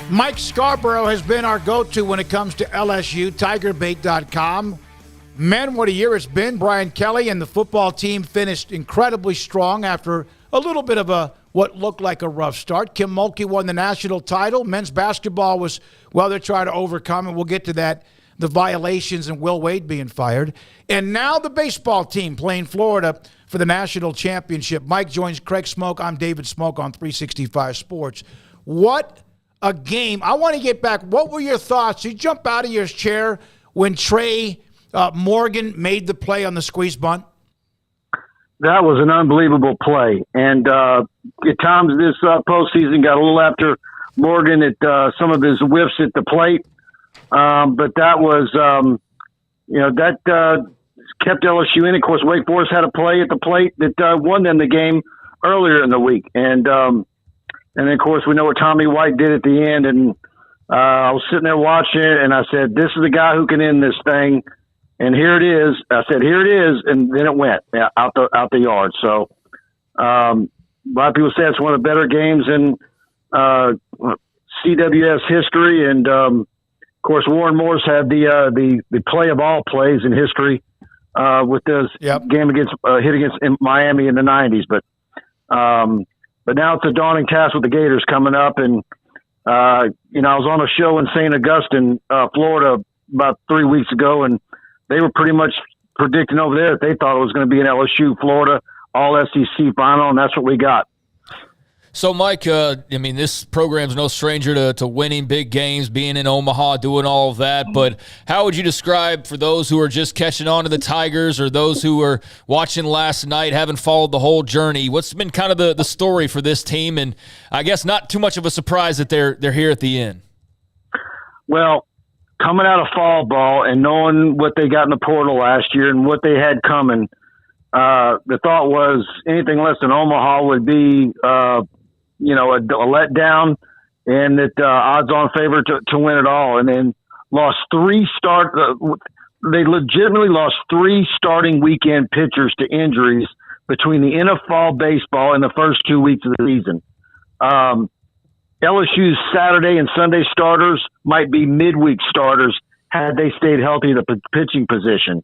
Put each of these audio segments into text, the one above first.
Mike Scarborough has been our go-to when it comes to LSU, TigerBait.com. Man, what a year it's been. Brian Kelly and the football team finished incredibly strong after a little bit of what looked like a rough start. Kim Mulkey won the national title. Men's basketball was, well, they're trying to overcome, and we'll get to that, the violations and Will Wade being fired. And now the baseball team playing Florida for the national championship. Mike joins Craig Smoak. I'm David Smoak on 365 Sports. What a game. I want to get back. What were your thoughts? You jump out of your chair when Trey Morgan made the play on the squeeze bunt? That was an unbelievable play. And at times this postseason got a little after Morgan at some of his whiffs at the plate. But that was, that kept LSU in. Of course, Wake Forest had a play at the plate that won them the game earlier in the week. And then, of course, we know what Tommy White did at the end. And I was sitting there watching it, and I said, this is the guy who can end this thing. And here it is. I said, here it is. And then it went out the yard. So a lot of people say it's one of the better games in CWS history. And, of course, Warren Morris had the play of all plays in history with this game hit against Miami in the 90s. But now it's a daunting task with the Gators coming up. And, I was on a show in St. Augustine, Florida about 3 weeks ago, and they were pretty much predicting over there that they thought it was going to be an LSU, Florida, all SEC final, and that's what we got. So, Mike, this program's no stranger to winning big games, being in Omaha, doing all of that. But how would you describe, for those who are just catching on to the Tigers or those who were watching last night, haven't followed the whole journey, what's been kind of the story for this team? And I guess not too much of a surprise that they're here at the end. Well, coming out of fall ball and knowing what they got in the portal last year and what they had coming, the thought was anything less than Omaha would be a letdown, and that odds-on favorite to win it all. And then they legitimately lost 3 starting weekend pitchers to injuries between the end of fall baseball and the first 2 weeks of the season. LSU's Saturday and Sunday starters might be midweek starters had they stayed healthy at the pitching position.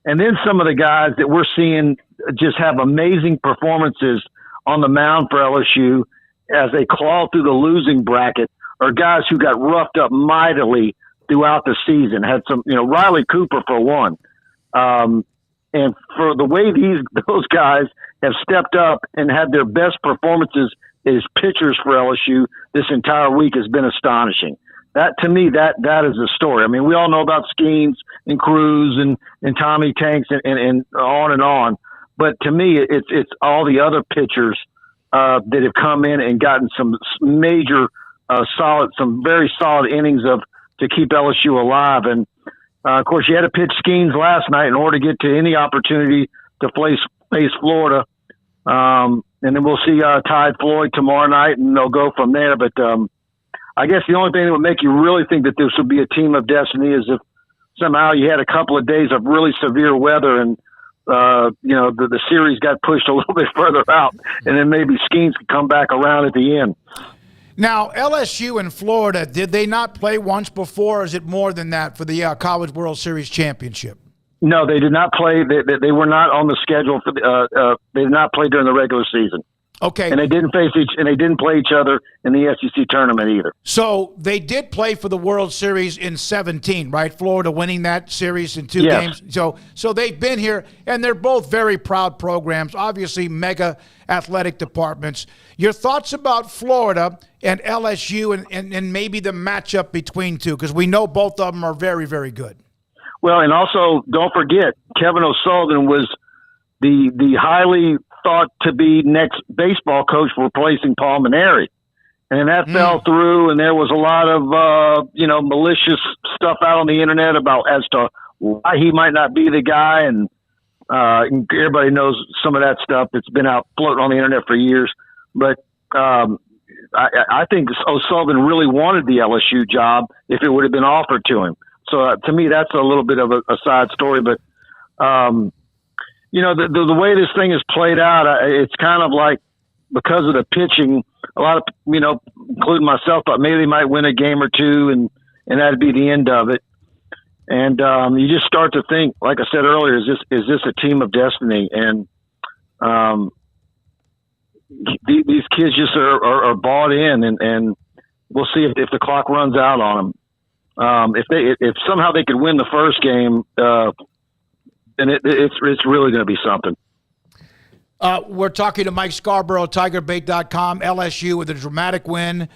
And then some of the guys that we're seeing just have amazing performances on the mound for LSU as they claw through the losing bracket are guys who got roughed up mightily throughout the season. Had some, Riley Cooper for one. And for the way those guys have stepped up and had their best performances as pitchers for LSU this entire week has been astonishing. That, to me, that is the story. I mean, we all know about Skeens and Cruz and Tommy Tanks and on and on. But to me, it's all the other pitchers that have come in and gotten some major, some very solid innings to keep LSU alive. And of course, you had to pitch Skeens last night in order to get to any opportunity to face Florida. And then we'll see Tide Floyd tomorrow night, and they'll go from there. But I guess the only thing that would make you really think that this would be a team of destiny is if somehow you had a couple of days of really severe weather and the series got pushed a little bit further out, and then maybe Skeens could come back around at the end. Now, LSU and Florida, did they not play once before, or is it more than that for the College World Series championship? No, they did not play. They were not on the schedule for. They did not play during the regular season. Okay, and they didn't play each other in the SEC tournament either. So they did play for the World Series in 2017, right? Florida winning that series in 2 games. So they've been here, and they're both very proud programs. Obviously, mega athletic departments. Your thoughts about Florida and LSU, and maybe the matchup between two, because we know both of them are very, very good. Well, and also don't forget Kevin O'Sullivan was the highly thought to be next baseball coach replacing Paul Maneri. And that fell through, and there was a lot of, malicious stuff out on the internet as to why he might not be the guy. And everybody knows some of that stuff that's been out floating on the internet for years. But I think O'Sullivan really wanted the LSU job if it would have been offered to him. So to me, that's a little bit of a side story. But, the way this thing is played out, it's kind of like because of the pitching, a lot of, including myself, thought maybe they might win a game or two, and that'd be the end of it. And you just start to think, like I said earlier, is this a team of destiny? And these kids just are bought in, and we'll see if the clock runs out on them. If somehow they could win the first game, then it's really going to be something. We're talking to Mike Scarborough, TigerBait.com. LSU with a dramatic win,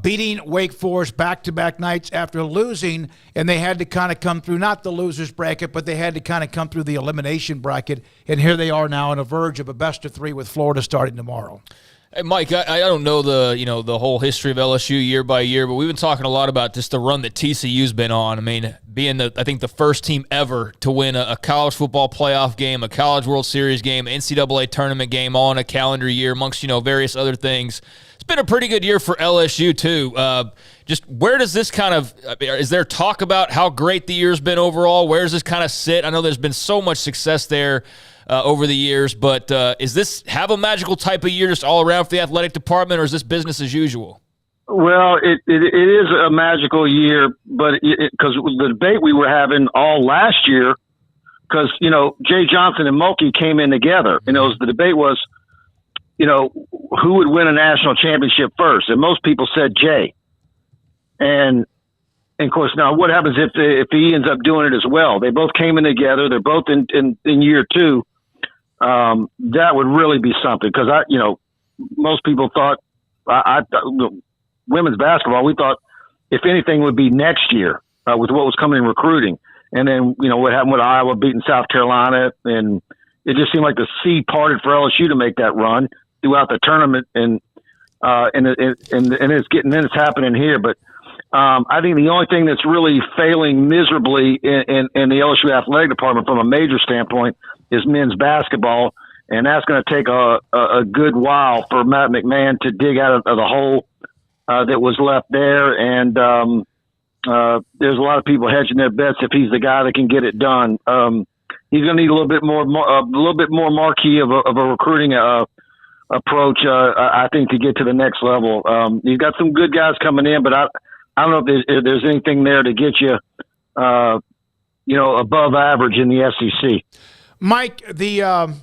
beating Wake Forest back-to-back nights after losing, and they had to kind of come through, not the loser's bracket, but they had to kind of come through the elimination bracket, and here they are now on the verge of a best-of-3 with Florida starting tomorrow. Hey, Mike, I don't know the whole history of LSU year by year, but we've been talking a lot about just the run that TCU's been on. I mean, being I think the first team ever to win a college football playoff game, a college World Series game, NCAA tournament game all in a calendar year, amongst various other things. It's been a pretty good year for LSU too. Just where does this is there talk about how great the year's been overall? Where does this kind of sit? I know there's been so much success there over the years, but is this have a magical type of year just all around for the athletic department, or is this business as usual? Well, it is a magical year, but because the debate we were having all last year, because Jay Johnson and Mulkey came in together, the debate was, who would win a national championship first, and most people said Jay, and of course now what happens if he ends up doing it as well? They both came in together. They're both in year two. That would really be something, because most people thought women's basketball, we thought if anything would be next year with what was coming in recruiting, and then what happened with Iowa beating South Carolina, and it just seemed like the sea parted for LSU to make that run throughout the tournament, and it's happening here. But I think the only thing that's really failing miserably in the LSU athletic department from a major standpoint is men's basketball, and that's going to take a good while for Matt McMahon to dig out of the hole that was left there. And there's a lot of people hedging their bets if he's the guy that can get it done. He's going to need a little bit more marquee of a recruiting approach, I think, to get to the next level. You've got some good guys coming in, but I don't know if there's anything there to get you, above average in the SEC. Mike, the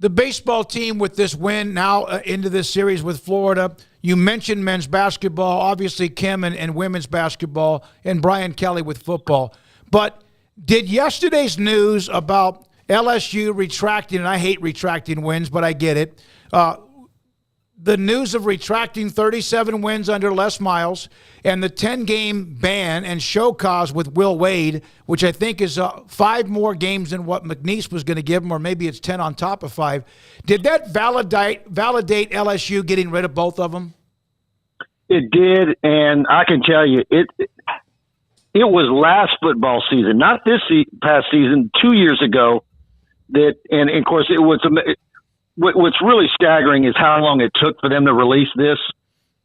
baseball team with this win now into this series with Florida. You mentioned men's basketball, obviously Kim and women's basketball, and Brian Kelly with football. But did yesterday's news about LSU retracting, and I hate retracting wins, but I get it, the news of retracting 37 wins under Les Miles and the 10-game ban and show cause with Will Wade, which I think is 5 more games than what McNeese was going to give him, or maybe it's 10 on top of 5. Did that validate LSU getting rid of both of them? It did, and I can tell you, it was last football season, not this past season, 2 years ago, and of course it was what's really staggering is how long it took for them to release this.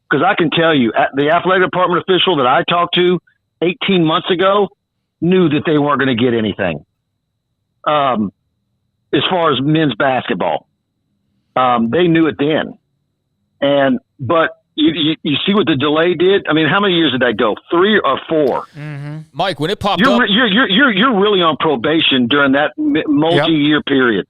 Because I can tell you, the athletic department official that I talked to 18 months ago knew that they weren't going to get anything. As far as men's basketball, they knew it then. But you see what the delay did? I mean, how many years did that go? 3 or 4? Mm-hmm. Mike, when it popped up, you're really on probation during that multi-year period.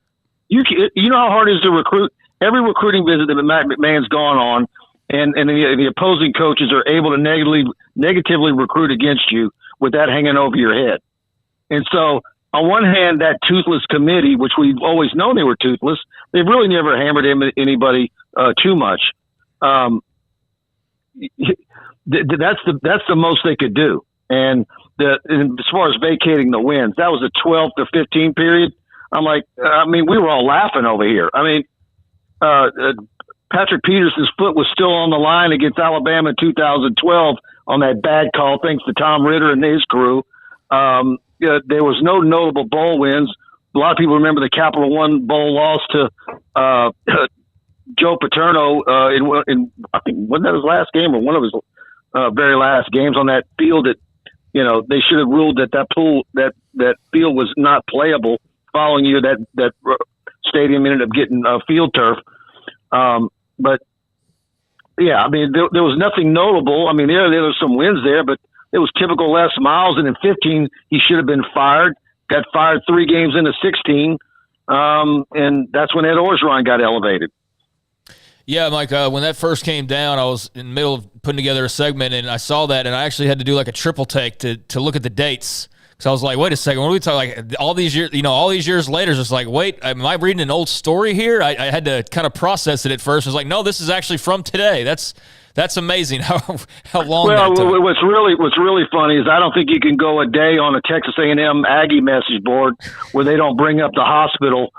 You know how hard it is to recruit. Every recruiting visit that Matt McMahon's gone on, and the opposing coaches are able to negatively recruit against you with that hanging over your head. And so, on one hand, that toothless committee, which we've always known they were toothless, they've really never hammered anybody too much. That's the most they could do. And as far as vacating the wins, that was a 12 to 15 period. I'm like, we were all laughing over here. Patrick Peterson's foot was still on the line against Alabama in 2012 on that bad call, thanks to Tom Ritter and his crew. There was no notable bowl wins. A lot of people remember the Capital One Bowl loss to Joe Paterno in I think, wasn't that his last game or one of his very last games on that field that, they should have ruled that field was not playable. Following year, that stadium ended up getting field turf. But yeah, I mean, there was nothing notable. I mean, there was some wins there, but it was typical Les Miles. And in 15, he should have been fired. Got fired 3 games into 16, and that's when Ed Orgeron got elevated. Yeah, Mike, when that first came down, I was in the middle of putting together a segment, and I saw that, and I actually had to do like a triple take to look at the dates. So I was like, wait a second, what are we talking? Like all these years later, it's just like, wait, am I reading an old story here? I had to kind of process it at first. I was like, no, this is actually from today. That's amazing how long. Well, that took. what's really funny is I don't think you can go a day on a Texas A&M Aggie message board where they don't bring up the hospital.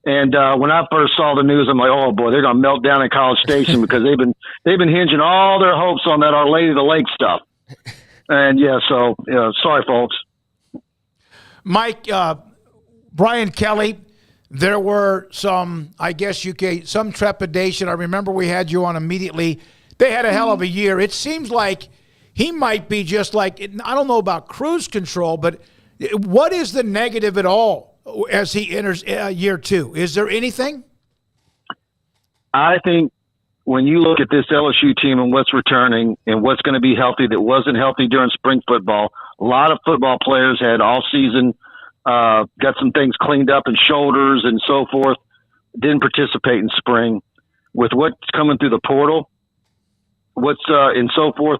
And when I first saw the news, I'm like, oh boy, they're gonna melt down in College Station because they've been hinging all their hopes on that Our Lady of the Lake stuff. And yeah, so sorry, folks. Mike, Brian Kelly, there were some, I guess some trepidation. I remember we had you on immediately. They had a hell of a year. It seems like he might be just like, I don't know about cruise control, but what is the negative at all as he enters year 2? Is there anything? I think when you look at this LSU team and what's returning and what's going to be healthy that wasn't healthy during spring football, a lot of football players had all season, got some things cleaned up in shoulders and so forth, didn't participate in spring. With what's coming through the portal, what's and so forth,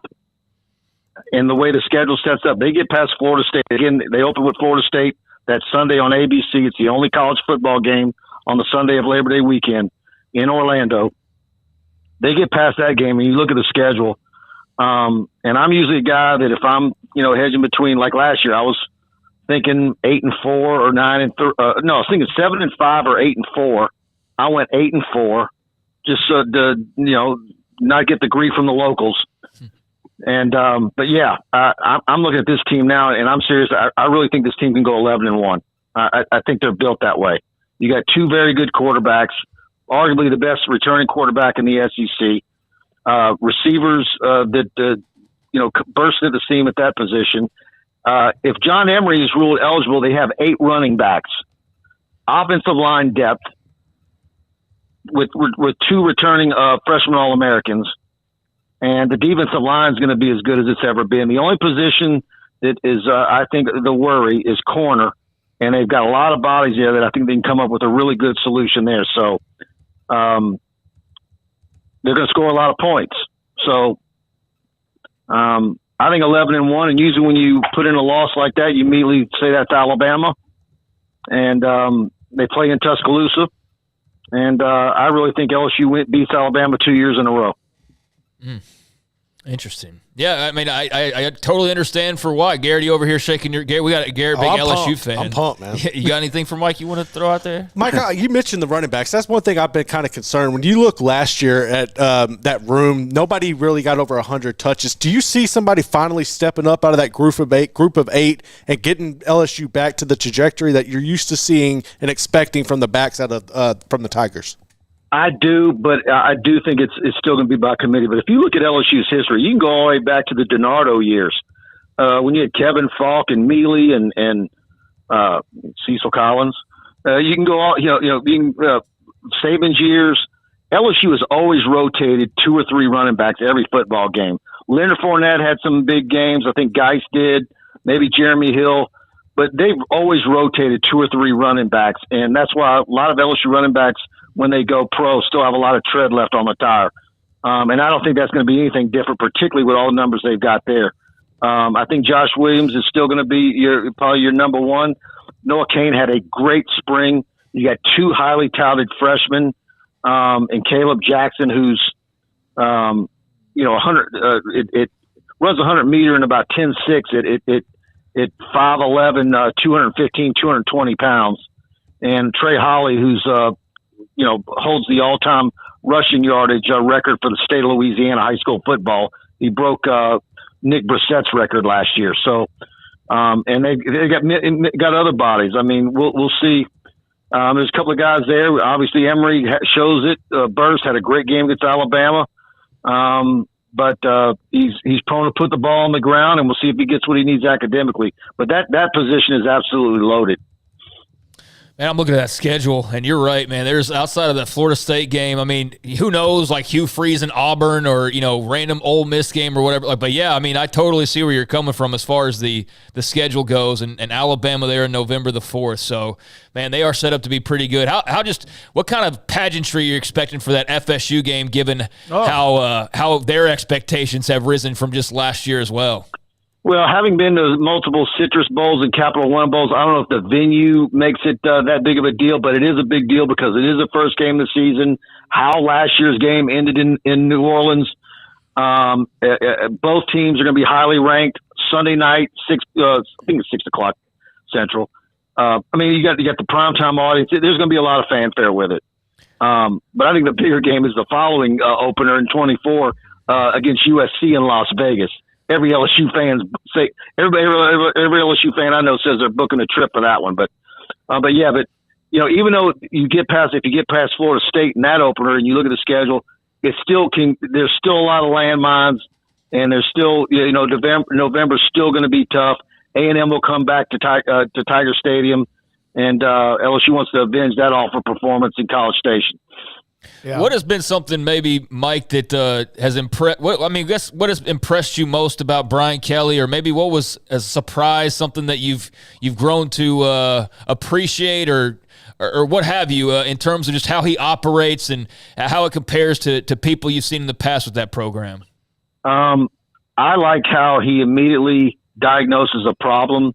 and the way the schedule sets up, they get past Florida State. Again, they open with Florida State that Sunday on ABC. It's the only college football game on the Sunday of Labor Day weekend in Orlando. They get past that game, and you look at the schedule. And I'm usually a guy that if I'm, hedging between, like last year, I was thinking 8-4 or 9-3. No, I was thinking 7-5 or 8-4. I went 8-4, just to not get the grief from the locals. And but yeah, I'm looking at this team now, and I'm serious. I really think this team can go 11-1. I think they're built that way. You got 2 very good quarterbacks, arguably the best returning quarterback in the SEC. Receivers that burst at the seam at that position. If John Emery is ruled eligible, they have 8 running backs, offensive line depth with 2 returning freshman All-Americans, and the defensive line is going to be as good as it's ever been. The only position that is, I think, the worry is corner, and they've got a lot of bodies there that I think they can come up with a really good solution there. So they're going to score a lot of points. So I think 11-1, and usually when you put in a loss like that, you immediately say that's Alabama, and they play in Tuscaloosa, and I really think LSU beats Alabama 2 years in a row. Interesting. Yeah, I mean, I totally understand for why. Garrett, you over here shaking your Garrett. We got a Garrett, big LSU pumped. fan. I'm pumped, man. You got anything for Mike you want to throw out there? Mike, you mentioned the running backs. That's one thing I've been kind of concerned. When you look last year at that room, nobody really got over 100 touches. Do you see somebody finally stepping up out of that group of eight and getting LSU back to the trajectory that you're used to seeing and expecting from the backs out of from the Tigers? I do, but I do think it's still going to be by committee. But if you look at LSU's history, you can go all the way back to the DiNardo years when you had Kevin Falk and Mealy and Cecil Collins. You can go all Saban's years. LSU has always rotated 2 or 3 running backs every football game. Leonard Fournette had some big games. I think Geis did, maybe Jeremy Hill. But they've always rotated 2 or 3 running backs, and that's why a lot of LSU running backs, when they go pro, still have a lot of tread left on the tire. And I don't think that's going to be anything different, particularly with all the numbers they've got there. I think Josh Williams is still going to be probably your number one. Noah Cain had a great spring. You got 2 highly touted freshmen, and Caleb Jackson, who's 100. It runs 100 meter in about 10.6. At 5'11", 215, 220 pounds, and Trey Holly, who's holds the all-time rushing yardage record for the state of Louisiana high school football. He broke Nick Brissett's record last year. So, and they got other bodies. I mean, we'll see. There's a couple of guys there. Obviously, Emery shows it. Burst had a great game against Alabama. But he's prone to put the ball on the ground, and we'll see if he gets what he needs academically. But that position is absolutely loaded. Man, I'm looking at that schedule, and you're right, man. There's outside of that Florida State game. I mean, who knows, like Hugh Freeze and Auburn, or random Ole Miss game or whatever. But yeah, I mean, I totally see where you're coming from as far as the schedule goes, and Alabama there in November the 4th. So, man, they are set up to be pretty good. What kind of pageantry you're expecting for that FSU game, given how their expectations have risen from just last year as well? Well, having been to multiple Citrus Bowls and Capital One Bowls, I don't know if the venue makes it that big of a deal, but it is a big deal because it is the first game of the season. How last year's game ended in New Orleans. Both teams are going to be highly ranked. Sunday night, I think it's 6 o'clock Central. You got the primetime audience. There's going to be a lot of fanfare with it. But I think the bigger game is the following opener in 24 against USC in Las Vegas. Every LSU fan every LSU fan I know says they're booking a trip for that one. But even though if you get past Florida State in that opener and you look at the schedule, there's still a lot of landmines, and there's still November's still going to be tough. A&M will come back to Tiger Stadium, and LSU wants to avenge that awful performance in College Station. Yeah. What has been something maybe, Mike, that has impressed? What has impressed you most about Brian Kelly, or maybe what was a surprise, something that you've grown to appreciate, or what have you, in terms of just how he operates and how it compares to people you've seen in the past with that program? I like how he immediately diagnoses a problem,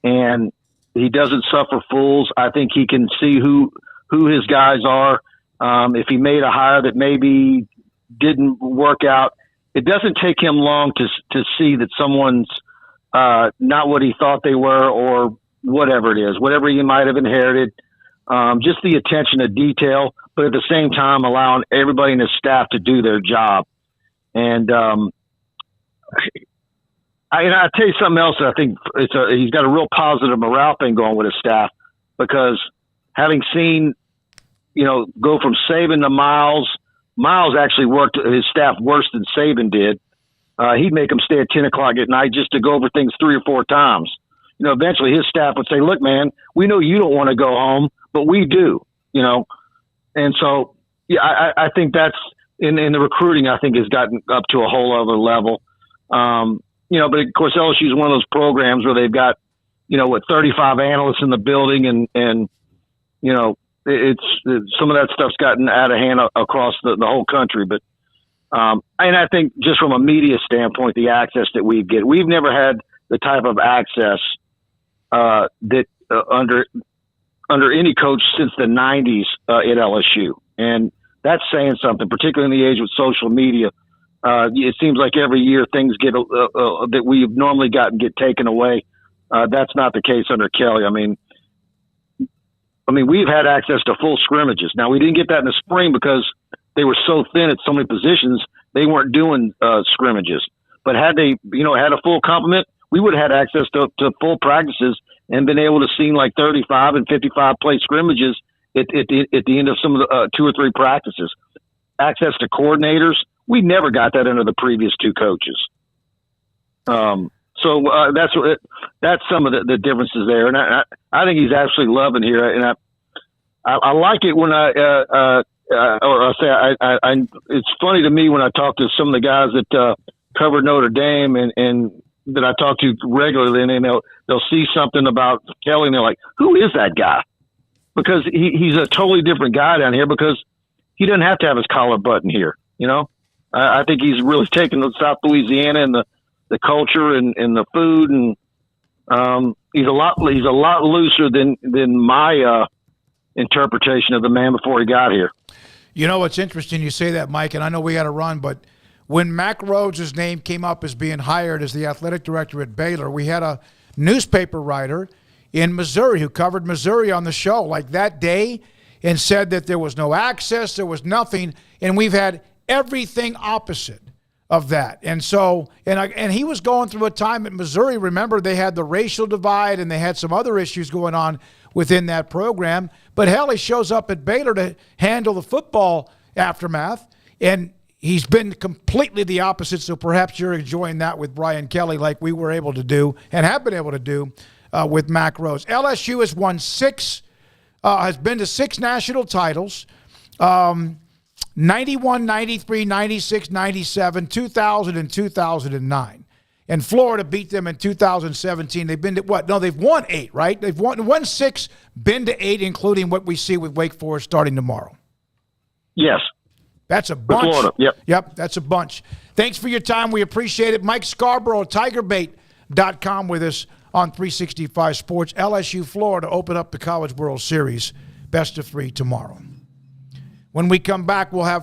and he doesn't suffer fools. I think he can see who his guys are. If he made a hire that maybe didn't work out, it doesn't take him long to see that someone's not what he thought they were, or whatever it is, whatever he might have inherited. Just the attention to detail, but at the same time allowing everybody in his staff to do their job. And I'll tell you something else that I think he's got a real positive morale thing going with his staff, because having seen go from Saban to Miles actually worked his staff worse than Saban did. He'd make them stay at 10 o'clock at night just to go over things 3 or 4 times. Eventually his staff would say, look, man, we know you don't want to go home, but we do, And so, yeah, I think that's in the recruiting, I think has gotten up to a whole other level. But of course LSU is one of those programs where they've got, 35 analysts in the building, and it's some of that stuff's gotten out of hand across the whole country. But and I think just from a media standpoint, the access that we get, we've never had the type of access that under any coach since the 90s at LSU. And that's saying something, particularly in the age of social media. It seems like every year things get that we've normally gotten get taken away. That's not the case under Kelly. We've had access to full scrimmages. Now, we didn't get that in the spring because they were so thin at so many positions, they weren't doing scrimmages. But had they, had a full complement, we would have had access to full practices and been able to see like 35 and 55 play scrimmages at the end of some of the 2 or 3 practices. Access to coordinators, we never got that under the previous 2 coaches. So that's some of the differences there, and I think he's absolutely loving here, and I like it when it's funny to me when I talk to some of the guys that cover Notre Dame and that I talk to regularly, and they'll see something about Kelly and they're like, who is that guy? Because he's a totally different guy down here, because he doesn't have to have his collar button here. I think he's really taken to South Louisiana and the culture and the food, and he's a lot looser than my interpretation of the man before he got here. It's interesting you say that, Mike, and I know we got to run, but when Mack Rhodes' name came up as being hired as the athletic director at Baylor, we had a newspaper writer in Missouri who covered Missouri on the show like that day and said that there was no access, there was nothing, and we've had everything opposite of that. And so, and he was going through a time at Missouri. Remember, they had the racial divide and they had some other issues going on within that program. But hell, he shows up at Baylor to handle the football aftermath, and he's been completely the opposite. So perhaps you're enjoying that with Brian Kelly like we were able to do and have been able to do with Mack Rhodes. LSU has won 6 has been to 6 national titles. 91, 93, 96, 97, 2000, and 2009. And Florida beat them in 2017. They've been to what? No, they've won 8, right? They've won 6, been to 8, including what we see with Wake Forest starting tomorrow. Yes. That's a bunch. Florida, yep. Yep, that's a bunch. Thanks for your time. We appreciate it. Mike Scarborough, TigerBait.com with us on 365 Sports. LSU, Florida, open up the College World Series. Best of 3 tomorrow. When we come back, we'll have